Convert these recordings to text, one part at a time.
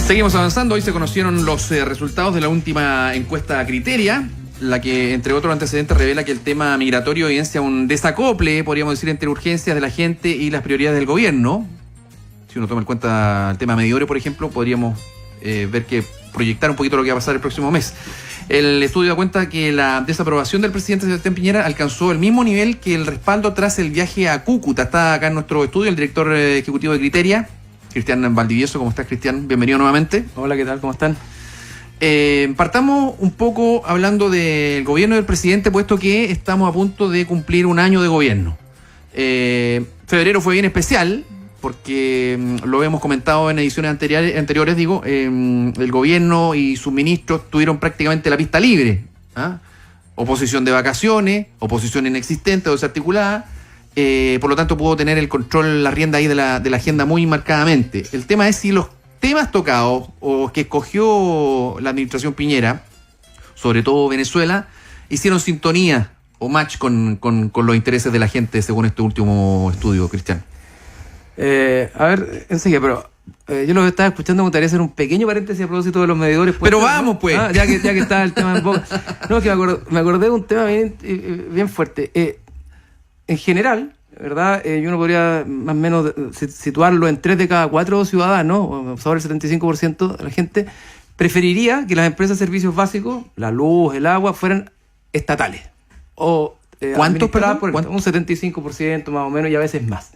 Seguimos avanzando. Hoy se conocieron los resultados de la última encuesta Criteria, la que, entre otros antecedentes, revela que el tema migratorio evidencia un desacople, podríamos decir, entre urgencias de la gente y las prioridades del gobierno. Si uno toma en cuenta el tema Mediorio, por ejemplo, podríamos ver que proyectar un poquito lo que va a pasar el próximo mes. El estudio da cuenta que la desaprobación del presidente Sebastián Piñera alcanzó el mismo nivel que el respaldo tras el viaje a Cúcuta. Está acá en nuestro estudio el director ejecutivo de Criteria, Cristian Valdivieso. ¿Cómo estás, Cristian? Bienvenido nuevamente. Hola, ¿qué tal? ¿Cómo están? Partamos un poco hablando del gobierno del presidente, puesto que estamos a punto de cumplir un año de gobierno. Febrero fue bien especial, porque lo hemos comentado en ediciones anteriores, el gobierno y sus ministros tuvieron prácticamente la pista libre. Oposición de vacaciones, oposición inexistente o desarticulada. Por lo tanto, pudo tener el control, la rienda ahí de la agenda muy marcadamente. El tema es si los temas tocados o que escogió la administración Piñera, sobre todo Venezuela, hicieron sintonía o match con los intereses de la gente, según este último estudio, Cristian. A ver, enseguida, pero yo lo estaba escuchando, me gustaría hacer un pequeño paréntesis a propósito de los medidores. Pero vamos, pues. Ya que está el tema en boca. No, que me acordé de un tema bien fuerte. En general, ¿verdad? Uno podría más o menos situarlo en 3 de cada 4 ciudadanos, o sobre el 75% de la gente, preferiría que las empresas de servicios básicos, la luz, el agua, fueran estatales. O ¿cuántos, perdón? Un 75% más o menos, y a veces más.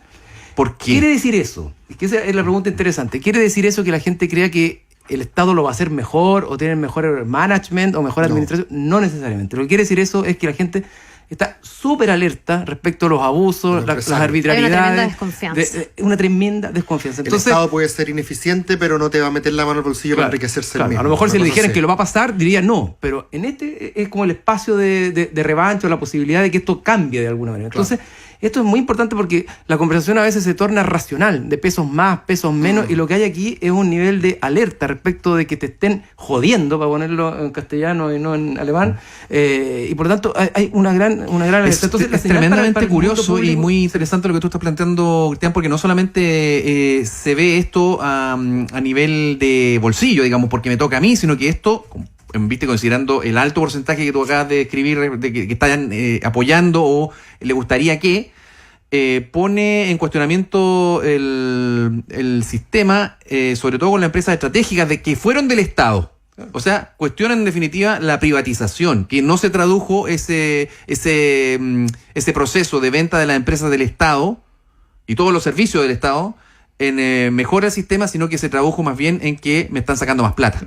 ¿Por qué? ¿Quiere decir eso? Que esa es la pregunta interesante. ¿Quiere decir eso que la gente crea que el Estado lo va a hacer mejor, o tiene mejor management, o mejor administración? No necesariamente. Lo que quiere decir eso es que la gente está súper alerta respecto a los abusos, las arbitrariedades. Hay una tremenda desconfianza. Una tremenda desconfianza. Entonces, el Estado puede ser ineficiente, pero no te va a meter la mano al bolsillo para enriquecerse el mismo. A lo mejor si le dijeran que lo va a pasar, diría no. Pero en este es como el espacio de revancha, la posibilidad de que esto cambie de alguna manera. Entonces, esto es muy importante porque la conversación a veces se torna racional, de pesos más, pesos menos, y lo que hay aquí es un nivel de alerta respecto de que te estén jodiendo, para ponerlo en castellano y no en alemán, y por lo tanto hay una gran alerta. Entonces, es tremendamente curioso y muy interesante lo que tú estás planteando, Cristian, porque no solamente se ve esto a nivel de bolsillo, digamos, porque me toca a mí, sino que esto, viste, considerando el alto porcentaje que tú acabas de escribir, de que están apoyando o le gustaría que, pone en cuestionamiento el sistema, sobre todo con las empresas estratégicas de que fueron del Estado. O sea, cuestiona en definitiva la privatización, que no se tradujo ese proceso de venta de las empresas del Estado y todos los servicios del Estado en mejora del sistema, sino que se tradujo más bien en que me están sacando más plata.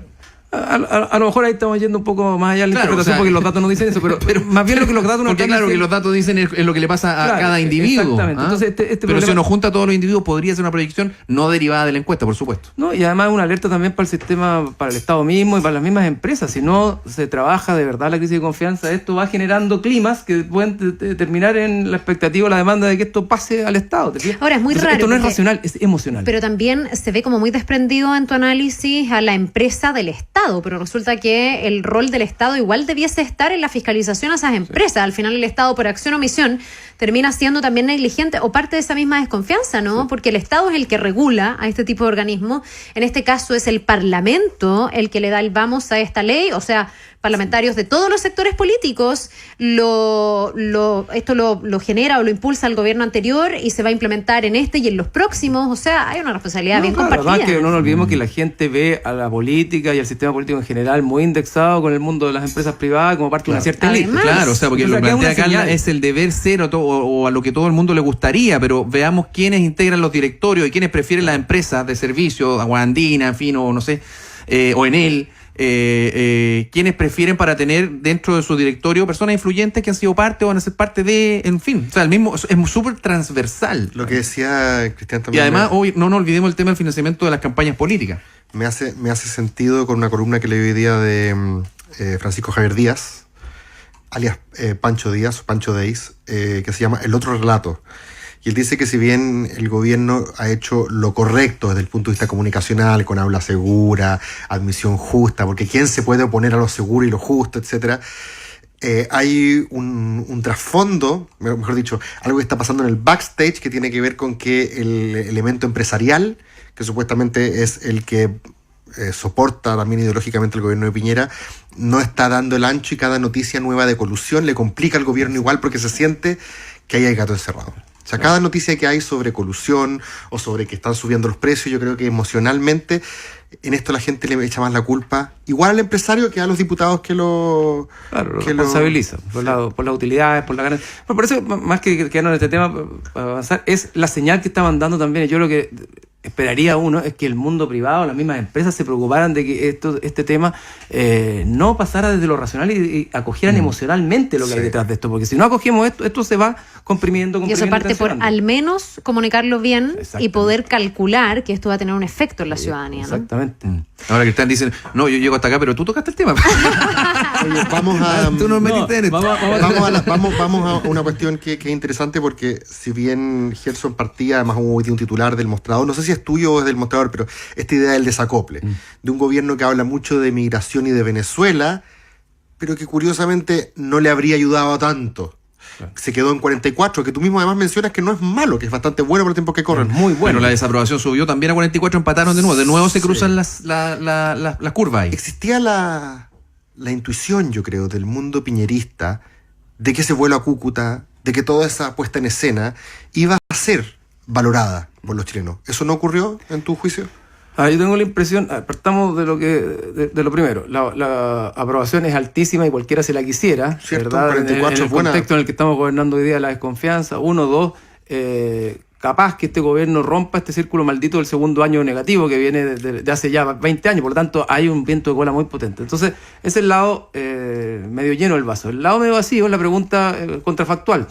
A lo mejor ahí estamos yendo un poco más allá de la interpretación, porque los datos no dicen eso, pero más bien lo que los datos no porque dicen. Claro, que los datos dicen es lo que le pasa a cada individuo. Exactamente. Entonces, pero problema, si uno junta a todos los individuos, podría ser una proyección no derivada de la encuesta, por supuesto. No, y además una alerta también para el sistema, para el Estado mismo y para las mismas empresas. Si no se trabaja de verdad la crisis de confianza, esto va generando climas que pueden terminar en la expectativa, la demanda de que esto pase al Estado. Ahora, es muy raro. Esto no es racional, es emocional. Pero también se ve como muy desprendido en tu análisis a la empresa del Estado, pero resulta que el rol del Estado igual debiese estar en la fiscalización a esas empresas. Sí. Al final el Estado, por acción o omisión, termina siendo también negligente o parte de esa misma desconfianza, ¿no? Sí. Porque el Estado es el que regula a este tipo de organismos. En este caso es el Parlamento el que le da el vamos a esta ley, o sea, parlamentarios de todos los sectores políticos, esto lo genera o lo impulsa el gobierno anterior y se va a implementar en este y en los próximos. O sea, hay una responsabilidad bien compartida. Además que no nos olvidemos que la gente ve a la política y al sistema político en general muy indexado con el mundo de las empresas privadas como parte de una cierta élite. Claro, o sea, porque lo que plantea Carla es el deber ser o a lo que todo el mundo le gustaría, pero veamos quiénes integran los directorios y quiénes prefieren las empresas de servicio, Aguandina, en fin, o no sé, o Enel. Quienes prefieren para tener dentro de su directorio personas influyentes que han sido parte o van a ser parte de, en fin, o sea, el mismo es súper transversal. Lo que decía Cristian también. Y además, hoy no nos olvidemos el tema del financiamiento de las campañas políticas. Me hace sentido con una columna que leí hoy día de Francisco Javier Díaz, alias Pancho Díaz, o Pancho Deis, que se llama El Otro Relato. Y él dice que si bien el gobierno ha hecho lo correcto desde el punto de vista comunicacional, con habla segura, admisión justa, porque ¿quién se puede oponer a lo seguro y lo justo, etcétera? Hay un trasfondo, mejor dicho, algo que está pasando en el backstage que tiene que ver con que el elemento empresarial, que supuestamente es el que soporta también ideológicamente el gobierno de Piñera, no está dando el ancho y cada noticia nueva de colusión le complica al gobierno igual porque se siente que ahí hay gato encerrado. O sea, cada noticia que hay sobre colusión o sobre que están subiendo los precios, yo creo que emocionalmente en esto la gente le echa más la culpa, igual al empresario que a los diputados que lo... Claro, lo responsabiliza por las utilidades, por la ganancia. Pero por eso, más que quedarnos en este tema, para avanzar, es la señal que estaban dando también. Yo lo que esperaría uno es que el mundo privado, las mismas empresas se preocuparan de que este tema no pasara desde lo racional y acogieran emocionalmente lo que hay detrás de esto, porque si no acogemos esto se va comprimiendo. Y eso parte por al menos comunicarlo bien y poder calcular que esto va a tener un efecto en la ciudadanía, ¿no? Exactamente. Ahora que están diciendo, no, yo llego hasta acá, pero tú tocaste el tema. Oye, vamos a... Tú no metiste en esto. Vamos a una cuestión que es interesante porque si bien Gerson partía, además hubo un titular del Mostrador, no sé si es tuyo o es del Mostrador, pero esta idea del desacople, de un gobierno que habla mucho de migración y de Venezuela, pero que curiosamente no le habría ayudado tanto. Se quedó en 44, que tú mismo además mencionas que no es malo, que es bastante bueno por el tiempo que corren. Muy bueno. La desaprobación subió también a 44, empataron de nuevo. De nuevo se cruzan las curvas ahí. Existía la intuición, yo creo, del mundo piñerista de que ese vuelo a Cúcuta, de que toda esa puesta en escena iba a ser valorada por los chilenos. ¿Eso no ocurrió en tu juicio? Yo tengo la impresión, partamos de lo primero, la aprobación es altísima y cualquiera se la quisiera, cierto, ¿verdad? 44 en el contexto en el que estamos gobernando hoy día, la desconfianza, 1, 2, capaz que este gobierno rompa este círculo maldito del segundo año negativo que viene de hace ya 20 años, por lo tanto hay un viento de cola muy potente. Entonces, ese es el lado medio lleno del vaso. El lado medio vacío es la pregunta contrafactual.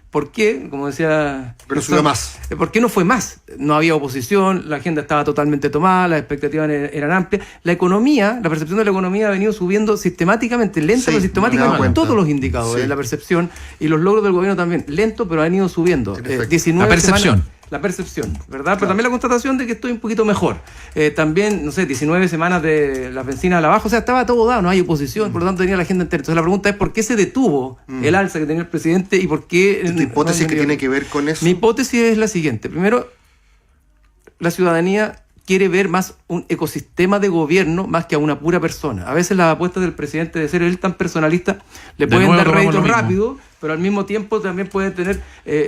¿Por qué? Como decía... Pero subió más. ¿Por qué no fue más? No había oposición, la agenda estaba totalmente tomada, las expectativas eran amplias. La economía, la percepción de la economía ha venido subiendo sistemáticamente, lento pero sistemáticamente, en todos los indicadores, la percepción y los logros del gobierno también, lento pero han ido subiendo. 19 la percepción. Semanas, la percepción, ¿verdad? Pero también la constatación de que estoy un poquito mejor. También, no sé, 19 semanas de la benzina a la baja, o sea, estaba todo dado, no hay oposición, por lo tanto tenía la agenda entera. Entonces la pregunta es ¿por qué se detuvo el alza que tenía el presidente y por qué... ¿Tu hipótesis que tiene que ver con eso? Mi hipótesis es la siguiente. Primero, la ciudadanía quiere ver más un ecosistema de gobierno más que a una pura persona. A veces las apuestas del presidente de ser él tan personalista le pueden dar rédito rápido, pero al mismo tiempo también pueden tener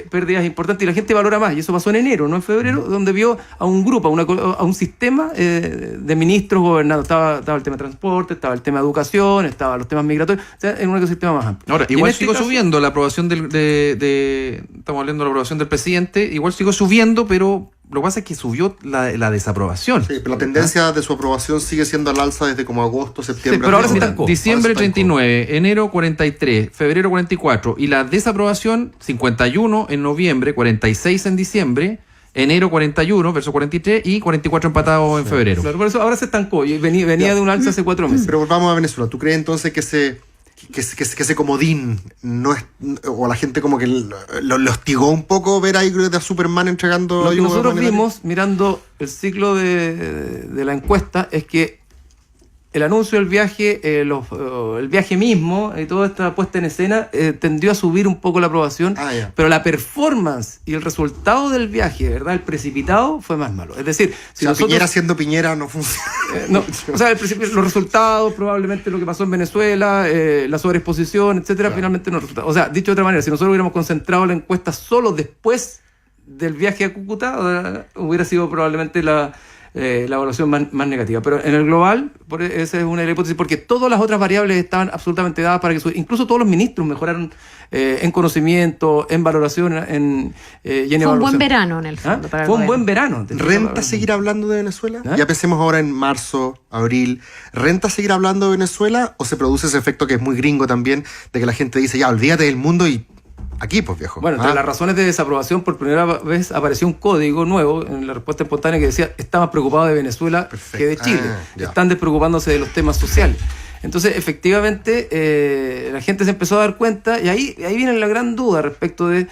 pérdidas importantes y la gente valora más. Y eso pasó en enero, no en febrero, donde vio a un grupo, a un sistema de ministros gobernando. Estaba el tema de transporte, estaba el tema de educación, estaban los temas migratorios, o sea, en un ecosistema más amplio. Ahora, igual sigo subiendo la aprobación estamos hablando de la aprobación del presidente, igual sigo subiendo, pero lo que pasa es que subió la desaprobación. Sí, pero la tendencia de su aprobación sigue siendo al alza desde como agosto, septiembre. Sí, pero ahora se estancó. Diciembre 39, enero 43, febrero 44 y la desaprobación 51 en noviembre, 46 en diciembre, enero 41 versus 43 y 44 empatados en febrero. Claro, por eso ahora se estancó y venía de un alza hace 4 meses. Pero volvamos a Venezuela. ¿Tú crees entonces que ese comodín no es, o la gente como que lo hostigó un poco ver ahí a Superman entregando? Lo que nosotros vimos mirando el ciclo de la encuesta es que el anuncio del viaje, el viaje mismo y toda esta puesta en escena tendió a subir un poco la aprobación, pero la performance y el resultado del viaje, ¿verdad? El precipitado fue más malo. Es decir, si nosotros, Piñera siendo Piñera no funciona. O sea, los resultados, probablemente lo que pasó en Venezuela, la sobreexposición, etcétera, finalmente no resultó. O sea, dicho de otra manera, si nosotros hubiéramos concentrado la encuesta solo después del viaje a Cúcuta, hubiera sido probablemente la evaluación más negativa. Pero en el global, esa es una de las hipótesis, porque todas las otras variables estaban absolutamente dadas para que incluso todos los ministros mejoraron en conocimiento, en valoración y en evaluación. Fue un buen verano en el fondo. Fue un buen verano. ¿Renta seguir hablando de Venezuela? Ya pensemos ahora en marzo, abril. ¿Renta seguir hablando de Venezuela o se produce ese efecto que es muy gringo también, de que la gente dice, ya, olvídate del mundo y aquí, pues, viejo? Bueno, entre las razones de desaprobación, por primera vez apareció un código nuevo en la respuesta espontánea que decía: está más preocupado de Venezuela que de Chile. Están despreocupándose de los temas sociales. Entonces, efectivamente, la gente se empezó a dar cuenta, y ahí viene la gran duda respecto de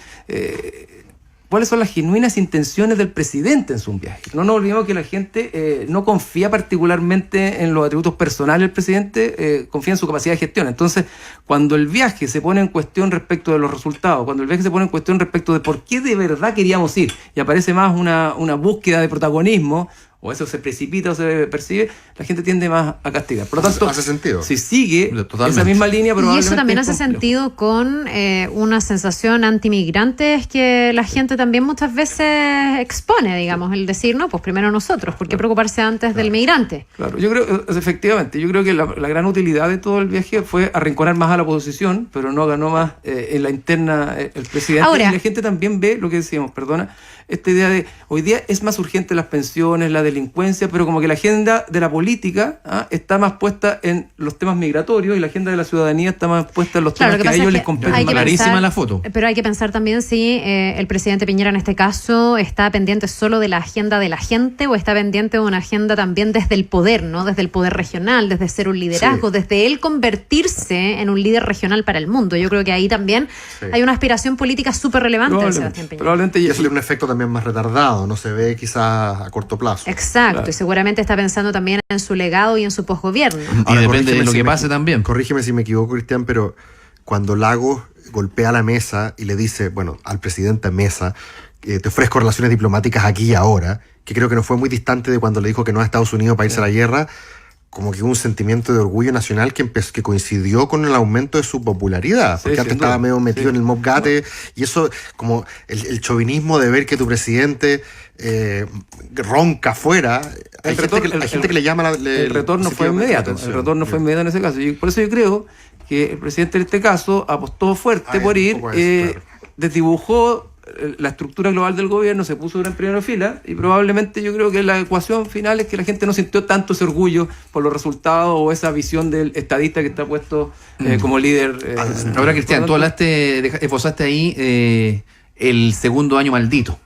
cuáles son las genuinas intenciones del presidente en su viaje. No nos olvidemos que la gente no confía particularmente en los atributos personales del presidente, confía en su capacidad de gestión. Entonces, cuando el viaje se pone en cuestión respecto de los resultados, cuando el viaje se pone en cuestión respecto de por qué de verdad queríamos ir, y aparece más una búsqueda de protagonismo, o eso se precipita o se percibe, la gente tiende más a castigar. Por lo tanto, hace sentido. Si sigue Totalmente. esa misma línea, Y probablemente eso también es hace complejo. sentido con una sensación antimigrantes que la gente también muchas veces expone, digamos, el decir, no, pues primero nosotros, ¿por qué preocuparse antes del migrante? Claro, yo creo, efectivamente, yo creo que la gran utilidad de todo el viaje fue arrinconar más a la oposición, pero no ganó más en la interna el presidente. Ahora, y la gente también ve lo que decíamos, esta idea de hoy día es más urgente las pensiones, la delincuencia, pero como que la agenda de la política está más puesta en los temas migratorios y la agenda de la ciudadanía está más puesta en los Claro, temas que a ellos les competen. hay que Clarísima pensar- la foto. Pero hay que pensar también si el presidente Piñera en este caso está pendiente solo de la agenda de la gente o está pendiente de una agenda también desde el poder, ¿no? Desde el poder regional, desde ser un liderazgo, desde él convertirse en un líder regional para el mundo. Yo creo que ahí también hay una aspiración política súper relevante de Sebastián Piñera. Probablemente Y eso tiene un efecto también más retardado, no se ve quizás a corto plazo. Exacto, Claro. y seguramente está pensando también en su legado y en su posgobierno. Y Ahora, depende corrígeme de lo si que me pase también. Corrígeme si me equivoco, Cristian, pero cuando Lagos golpea la mesa y le dice, bueno, al presidente Mesa, te ofrezco relaciones diplomáticas aquí y ahora, que creo que no fue muy distante de cuando le dijo que no a Estados Unidos para irse a la guerra, como que hubo un sentimiento de orgullo nacional que coincidió con el aumento de su popularidad, Sí, porque antes sin duda. estaba medio metido Sí. en el mobgate, y eso, como el chauvinismo de ver que tu presidente ronca afuera, hay gente que le llama el retorno fue inmediato. El retorno fue inmediato en ese caso. Y por eso yo creo que el presidente en este caso apostó fuerte por ir, un poco eso, claro. desdibujó la estructura global del gobierno, se puso en primera fila y probablemente yo creo que la ecuación final es que la gente no sintió tanto ese orgullo por los resultados o esa visión del estadista que está puesto como líder. Ahora, Cristian, tú por lo tanto, hablaste, esbozaste ahí el segundo año maldito.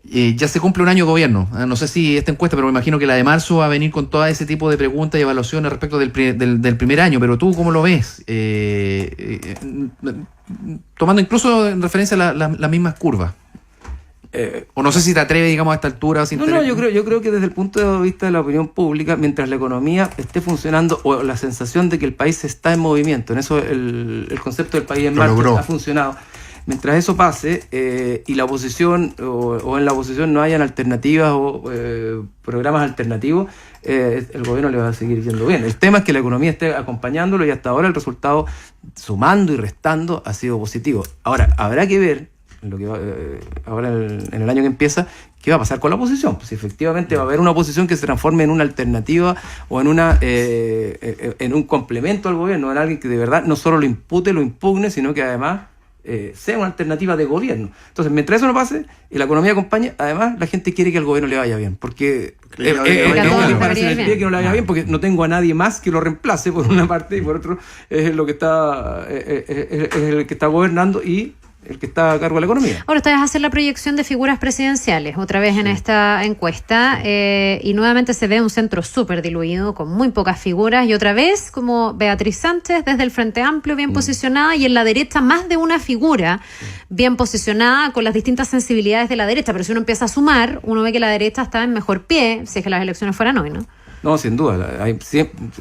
Ya se cumple un año de gobierno. No sé si esta encuesta, pero me imagino que la de marzo va a venir con todo ese tipo de preguntas y evaluaciones respecto del primer año. Pero tú, ¿cómo lo ves? Tomando incluso en referencia las mismas curvas. O no sé si te atreves, digamos, a esta altura. No, yo creo que desde el punto de vista de la opinión pública, mientras la economía esté funcionando o la sensación de que el país está en movimiento, en eso el concepto del país en Lo marcha logró. ha funcionado. Mientras eso pase y la oposición o en la oposición no hayan alternativas o programas alternativos, el gobierno le va a seguir yendo bien. El tema es que la economía esté acompañándolo y hasta ahora el resultado, sumando y restando, ha sido positivo. Ahora, habrá que ver lo que ahora en el año que empieza, ¿qué va a pasar con la oposición? Pues si efectivamente va a haber una oposición que se transforme en una alternativa o en un complemento al gobierno, en alguien que de verdad no solo lo impute, lo impugne, sino que además sea una alternativa de gobierno. Entonces, mientras eso no pase y la economía acompañe, además la gente quiere que al gobierno le vaya bien, porque Que le vaya bien. es Que a todos que les parece vaya en el bien. pie que no le vaya bien, porque no tengo a nadie más que lo reemplace por una parte y por otro es lo que está es el que está gobernando y el que está a cargo de la economía. Ahora ustedes hacen la proyección de figuras presidenciales otra vez en esta encuesta y nuevamente se ve un centro súper diluido con muy pocas figuras y otra vez como Beatriz Sánchez desde el Frente Amplio bien posicionada y en la derecha más de una figura bien posicionada con las distintas sensibilidades de la derecha, pero si uno empieza a sumar uno ve que la derecha está en mejor pie si es que las elecciones fueran hoy, ¿no? No, sin duda.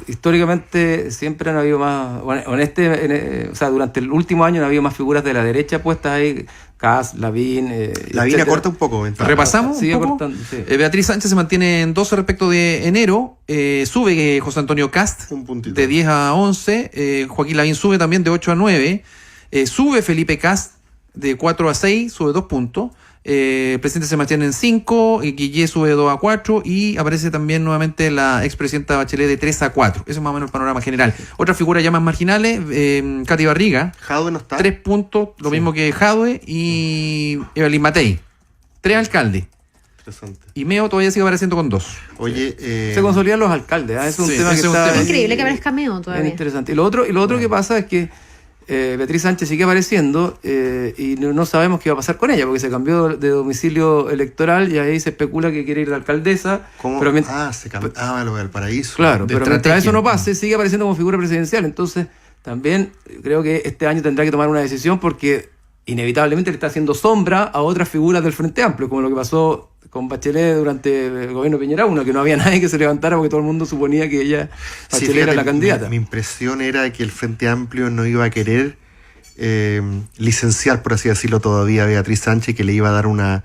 Históricamente siempre han habido más. Bueno, o sea, durante el último año han habido más figuras de la derecha puestas ahí. Kass, Lavín. Lavín acorta un poco. ¿Repasamos? Sigue un poco? acortando, sí. Beatriz Sánchez se mantiene en 12 respecto de enero. Sube José Antonio Cast Un puntito. de 10 a 11. Joaquín Lavín sube también de 8 a 9. Sube Felipe Cast de 4 a 6, sube 2 puntos. El presidente se mantiene en 5, Guillé sube de 2 a 4 y aparece también nuevamente la expresidenta Bachelet de 3 a 4. Eso es más o menos el panorama general. Otras figuras ya más marginales, Katy Barriga, Jadwe no está. 3 puntos, lo mismo que Jadwe y Evelyn Matei. 3 alcaldes. Interesante. Y Meo todavía sigue apareciendo con 2. Oye, Se consolidan los alcaldes. Es un Sí, tema que ese es un está. tema. Increíble que aparezca Meo todavía. Es interesante. Y lo otro que pasa es que Beatriz Sánchez sigue apareciendo y no sabemos qué va a pasar con ella porque se cambió de domicilio electoral y ahí se especula que quiere ir de alcaldesa. ¿cómo? Pero Se cambió. Lo del paraíso. claro, de pero mientras estrategia. eso no pase, sigue apareciendo como figura presidencial. Entonces, también creo que este año tendrá que tomar una decisión porque inevitablemente le está haciendo sombra a otras figuras del Frente Amplio, como lo que pasó con Bachelet durante el gobierno de Piñera 1, que no había nadie que se levantara porque todo el mundo suponía que ella, Sí, Bachelet, era fíjate, la candidata. Mi impresión era que el Frente Amplio no iba a querer licenciar, por así decirlo, todavía a Beatriz Sánchez, que le iba a dar una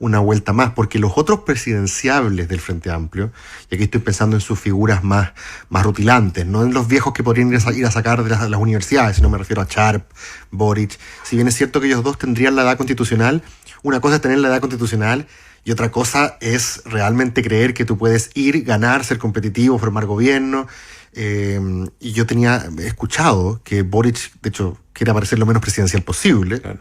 una vuelta más, porque los otros presidenciables del Frente Amplio, y aquí estoy pensando en sus figuras más rutilantes, no en los viejos que podrían ir a sacar de las universidades, sino me refiero a Sharp, Boric. Si bien es cierto que ellos dos tendrían la edad constitucional, una cosa es tener la edad constitucional y otra cosa es realmente creer que tú puedes ir, ganar, ser competitivo, formar gobierno. Y yo tenía escuchado que Boric, de hecho, quiere parecer lo menos presidencial posible. Claro.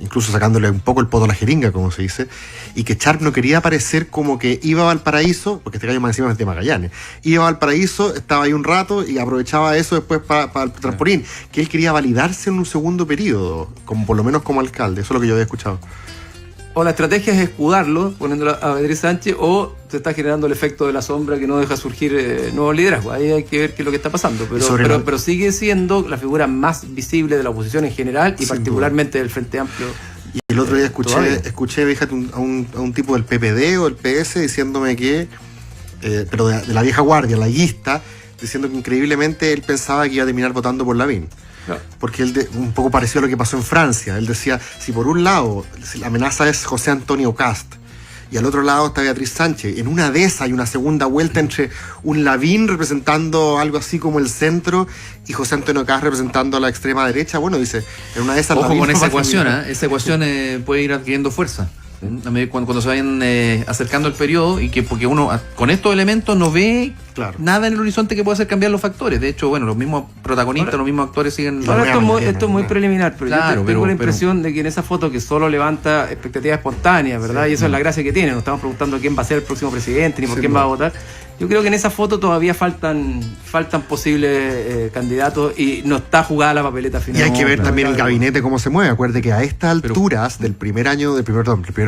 Incluso sacándole un poco el poto a la jeringa, como se dice, y que Sharp no quería parecer como que iba a Valparaíso, porque este gallo más encima es de Magallanes, iba a Valparaíso, estaba ahí un rato y aprovechaba eso después para el trampolín, que él quería validarse en un segundo periodo, como por lo menos como alcalde. Eso es lo que yo había escuchado. O la estrategia es escudarlo, poniéndolo a Beatriz Sánchez, o se está generando el efecto de la sombra que no deja surgir nuevos liderazgos. Ahí hay que ver qué es lo que está pasando. Pero sigue siendo la figura más visible de la oposición en general y particularmente del Frente Amplio. Y el otro día escuché fíjate, a un tipo del PPD o del PS diciéndome que, pero de la vieja guardia, la guista, diciendo que increíblemente él pensaba que iba a terminar votando por Lavín. No. Porque él un poco pareció a lo que pasó en Francia. Él decía, si por un lado la amenaza es José Antonio Cast y al otro lado está Beatriz Sánchez, en una de esas hay una segunda vuelta entre un Lavín representando algo así como el centro y José Antonio Cast representando a la extrema derecha. Bueno, dice, en una de esas... Ojo con esa ecuación, esa ecuación puede ir adquiriendo fuerza cuando se vayan acercando el periodo, y que porque uno con estos elementos no ve nada en el horizonte que pueda hacer cambiar los factores. De hecho, bueno, los mismos protagonistas, los mismos actores siguen... Ahora esto es muy preliminar, pero yo tengo la impresión de que en esa foto que solo levanta expectativas espontáneas, ¿verdad? Sí, y eso es la gracia que tiene. No estamos preguntando quién va a ser el próximo presidente ni por quién va a votar. Yo creo que en esa foto todavía faltan posibles candidatos y no está jugada la papeleta final. Y hay que ver también el gabinete cómo se mueve. Acuérdate que a estas alturas del primer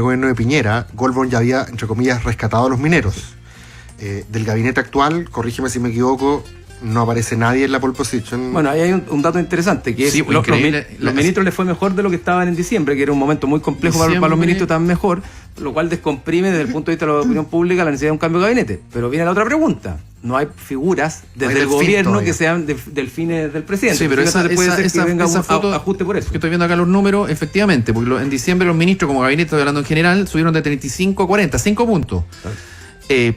gobierno de Piñera, Goldborn ya había, entre comillas, rescatado a los mineros. Del gabinete actual, corrígeme si me equivoco, no aparece nadie en la pole position. Bueno, ahí hay un dato interesante, que es los ministros les fue mejor de lo que estaban en diciembre, que era un momento muy complejo para los ministros, tan mejor, lo cual descomprime desde el punto de vista de la opinión pública la necesidad de un cambio de gabinete. Pero viene la otra pregunta: no hay figuras desde el gobierno que sean delfines del presidente. Sí, pero esa foto, ajuste por eso. Que estoy viendo acá los números, efectivamente, porque en diciembre los ministros, como gabinete, estoy hablando en general, subieron de 35 a 40, 5 puntos.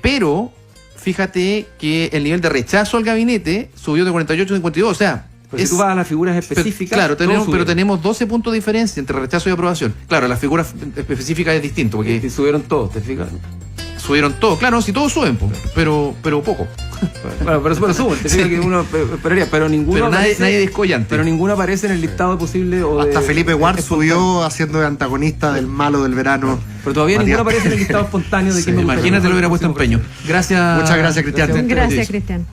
Pero fíjate que el nivel de rechazo al gabinete subió de 48 a 52, o sea... Pero si tú vas a las figuras específicas... Claro, tenemos 12 puntos de diferencia entre rechazo y aprobación. Claro, las figuras específicas es distinto, porque... Y subieron todos, ¿te fijas? Subieron todos, claro, si todos suben, pero poco. Bueno, pero suben, te fijas que uno esperaría, pero ninguno aparece, nadie descollante. Pero ninguno aparece en el listado posible. Hasta Felipe Ward subió haciendo de antagonista del malo del verano. Pero todavía ninguno aparece en el listado espontáneo de quién me gustaría. Imagínate, lo hubiera puesto empeño. Gracias. Muchas gracias, Cristian. Gracias, Cristian.